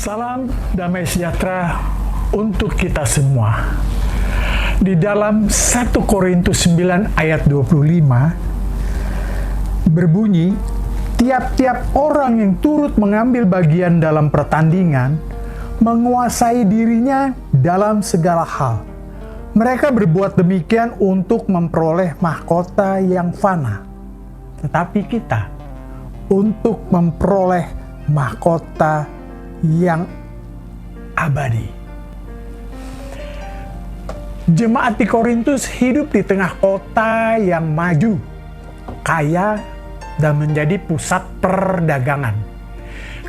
Salam damai sejahtera untuk kita semua. Di dalam 1 Korintus 9 ayat 25 berbunyi, tiap-tiap orang yang turut mengambil bagian dalam pertandingan menguasai dirinya dalam segala hal. Mereka berbuat demikian untuk memperoleh mahkota yang fana. Tetapi kita untuk memperoleh mahkota yang abadi. Jemaat di Korintus hidup di tengah kota yang maju, kaya, dan menjadi pusat perdagangan.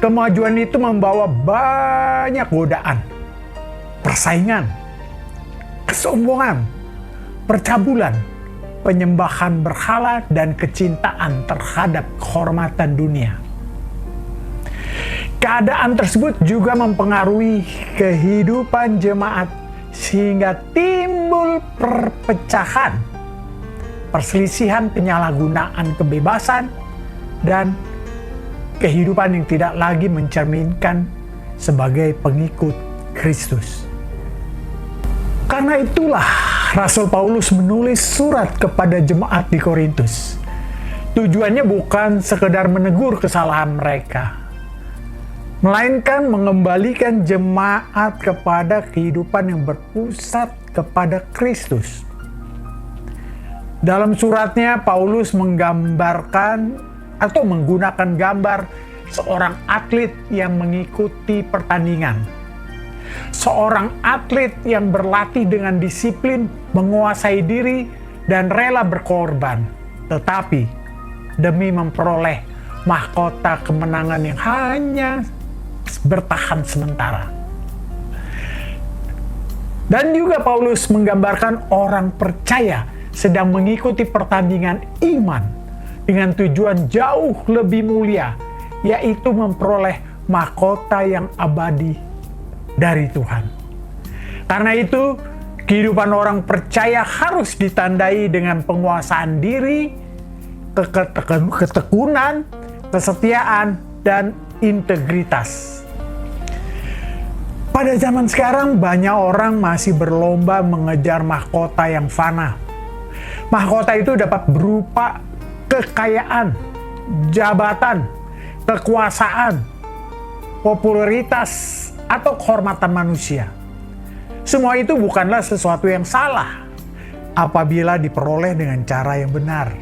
Kemajuan itu membawa banyak godaan, persaingan, kesombongan, percabulan, penyembahan berhala, dan kecintaan terhadap kehormatan dunia. Keadaan tersebut juga mempengaruhi kehidupan jemaat sehingga timbul perpecahan, perselisihan, penyalahgunaan kebebasan, dan kehidupan yang tidak lagi mencerminkan sebagai pengikut Kristus. Karena itulah Rasul Paulus menulis surat kepada jemaat di Korintus. Tujuannya bukan sekedar menegur kesalahan mereka, melainkan mengembalikan jemaat kepada kehidupan yang berpusat kepada Kristus. Dalam suratnya, Paulus menggambarkan atau menggunakan gambar seorang atlet yang mengikuti pertandingan. Seorang atlet yang berlatih dengan disiplin, menguasai diri, dan rela berkorban. Tetapi demi memperoleh mahkota kemenangan yang hanya bertahan sementara. Dan juga Paulus menggambarkan orang percaya sedang mengikuti pertandingan iman dengan tujuan jauh lebih mulia, yaitu memperoleh mahkota yang abadi dari Tuhan. Karena itu, kehidupan orang percaya harus ditandai dengan penguasaan diri, ketekunan, kesetiaan, dan integritas. Pada zaman sekarang, banyak orang masih berlomba mengejar mahkota yang fana. Mahkota itu dapat berupa kekayaan, jabatan, kekuasaan, popularitas, atau kehormatan manusia. Semua itu bukanlah sesuatu yang salah apabila diperoleh dengan cara yang benar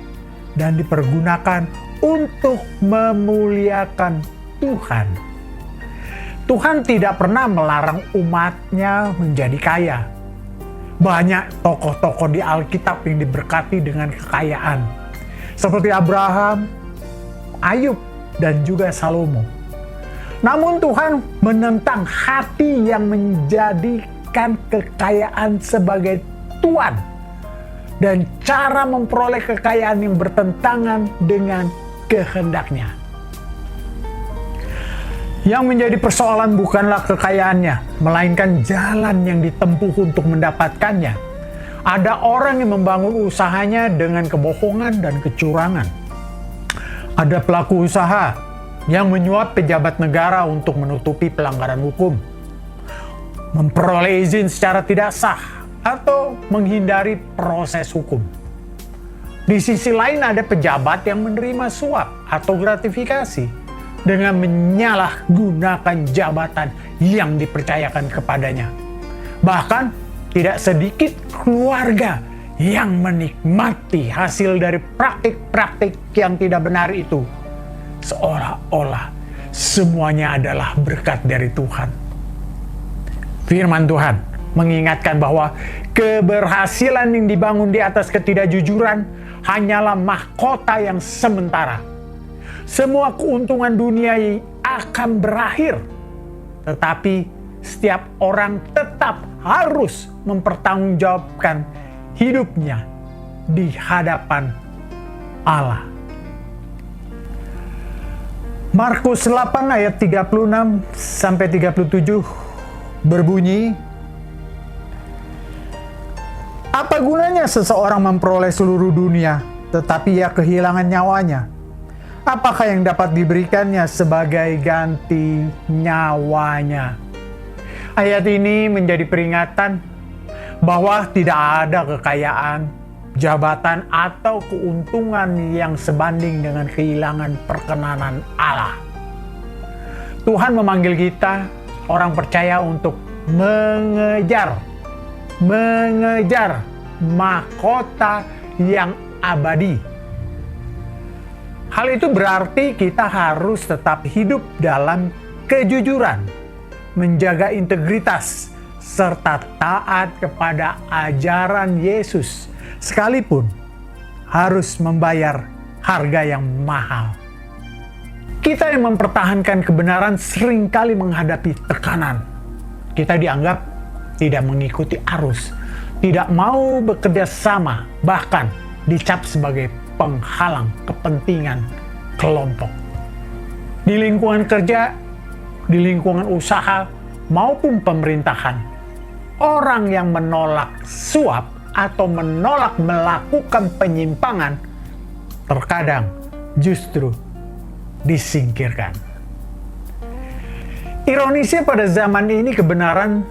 dan dipergunakan untuk memuliakan Tuhan. Tuhan tidak pernah melarang umatnya menjadi kaya. Banyak tokoh-tokoh di Alkitab yang diberkati dengan kekayaan, seperti Abraham, Ayub, dan juga Salomo. Namun Tuhan menentang hati yang menjadikan kekayaan sebagai tuan dan cara memperoleh kekayaan yang bertentangan dengan kehendaknya. Yang menjadi persoalan bukanlah kekayaannya, melainkan jalan yang ditempuh untuk mendapatkannya. Ada orang yang membangun usahanya dengan kebohongan dan kecurangan. Ada pelaku usaha yang menyuap pejabat negara untuk menutupi pelanggaran hukum, memperoleh izin secara tidak sah, atau menghindari proses hukum. Di sisi lain ada pejabat yang menerima suap atau gratifikasi dengan menyalahgunakan jabatan yang dipercayakan kepadanya. Bahkan tidak sedikit keluarga yang menikmati hasil dari praktik-praktik yang tidak benar itu, seolah-olah semuanya adalah berkat dari Tuhan. Firman Tuhan mengingatkan bahwa keberhasilan yang dibangun di atas ketidakjujuran hanyalah mahkota yang sementara. Semua keuntungan dunia akan berakhir, tetapi setiap orang tetap harus mempertanggungjawabkan hidupnya di hadapan Allah. Markus 8 ayat 36 sampai 37 berbunyi, "Apa gunanya seseorang memperoleh seluruh dunia, tetapi ia kehilangan nyawanya? apakah yang dapat diberikannya sebagai ganti nyawanya? Ayat ini menjadi peringatan bahwa tidak ada kekayaan, jabatan, atau keuntungan yang sebanding dengan kehilangan perkenanan Allah. Tuhan memanggil kita, orang percaya, untuk mengejar mahkota yang abadi. Hal itu berarti kita harus tetap hidup dalam kejujuran, menjaga integritas, serta taat kepada ajaran Yesus, sekalipun harus membayar harga yang mahal. Kita yang mempertahankan kebenaran seringkali menghadapi tekanan. Kita dianggap tidak mengikuti arus, tidak mau bekerja sama, bahkan dicap sebagai penghalang kepentingan kelompok. Di lingkungan kerja, di lingkungan usaha, maupun pemerintahan, orang yang menolak suap atau menolak melakukan penyimpangan terkadang justru disingkirkan. Ironisnya, pada zaman ini kebenaran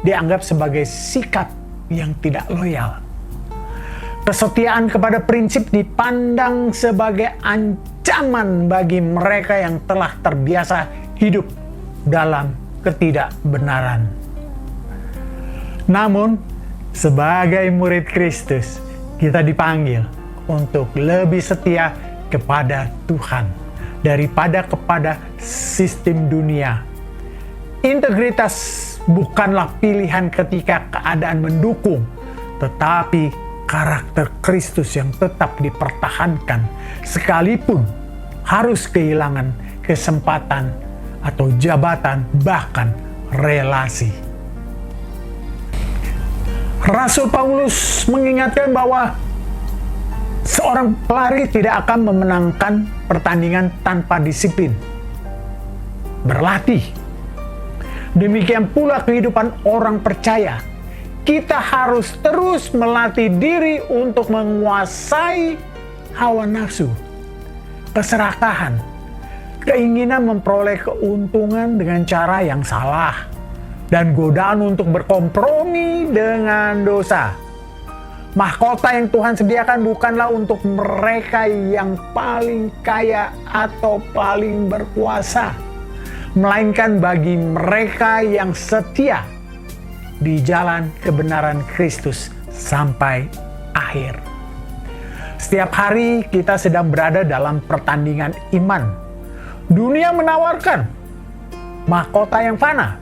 dianggap sebagai sikap yang tidak loyal. Kesetiaan kepada prinsip dipandang sebagai ancaman bagi mereka yang telah terbiasa hidup dalam ketidakbenaran. Namun, sebagai murid Kristus, kita dipanggil untuk lebih setia kepada Tuhan daripada kepada sistem dunia. Integritas bukanlah pilihan ketika keadaan mendukung, tetapi karakter Kristus yang tetap dipertahankan sekalipun harus kehilangan kesempatan atau jabatan, bahkan relasi. Rasul Paulus mengingatkan bahwa seorang pelari tidak akan memenangkan pertandingan tanpa disiplin berlatih. Demikian pula kehidupan orang percaya. Kita harus terus melatih diri untuk menguasai hawa nafsu, keserakahan, keinginan memperoleh keuntungan dengan cara yang salah, dan godaan untuk berkompromi dengan dosa. Mahkota yang Tuhan sediakan bukanlah untuk mereka yang paling kaya atau paling berkuasa, melainkan bagi mereka yang setia di jalan kebenaran Kristus sampai akhir. Setiap hari kita sedang berada dalam pertandingan iman. Dunia menawarkan mahkota yang fana,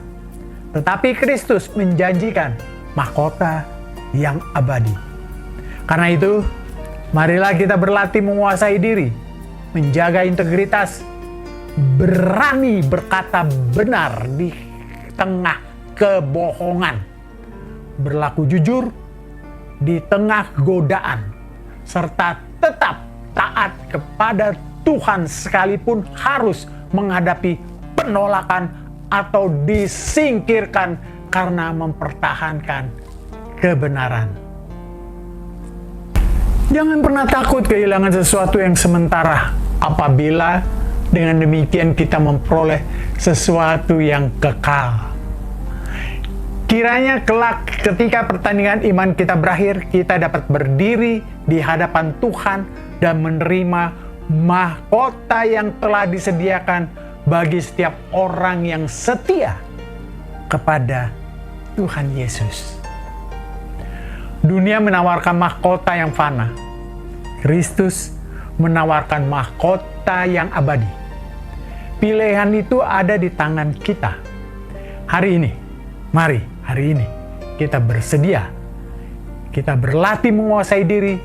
tetapi Kristus menjanjikan mahkota yang abadi. Karena itu, marilah kita berlatih menguasai diri, menjaga integritas, berani berkata benar di tengah kebohongan, berlaku jujur di tengah godaan, serta tetap taat kepada Tuhan sekalipun harus menghadapi penolakan atau disingkirkan karena mempertahankan kebenaran. Jangan pernah takut kehilangan sesuatu yang sementara apabila dengan demikian kita memperoleh sesuatu yang kekal. Kiranya kelak ketika pertandingan iman kita berakhir, kita dapat berdiri di hadapan Tuhan dan menerima mahkota yang telah disediakan bagi setiap orang yang setia kepada Tuhan Yesus. Dunia menawarkan mahkota yang fana. Kristus menawarkan mahkota yang abadi. Pilihan itu ada di tangan kita. Hari ini, mari hari ini kita bersedia. Kita berlatih menguasai diri,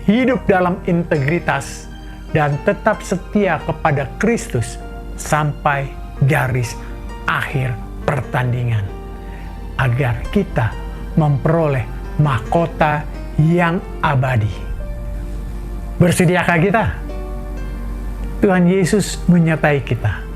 hidup dalam integritas, dan tetap setia kepada Kristus sampai garis akhir pertandingan, agar kita memperoleh mahkota yang abadi. Bersediakah kita? Tuhan Yesus menyertai kita.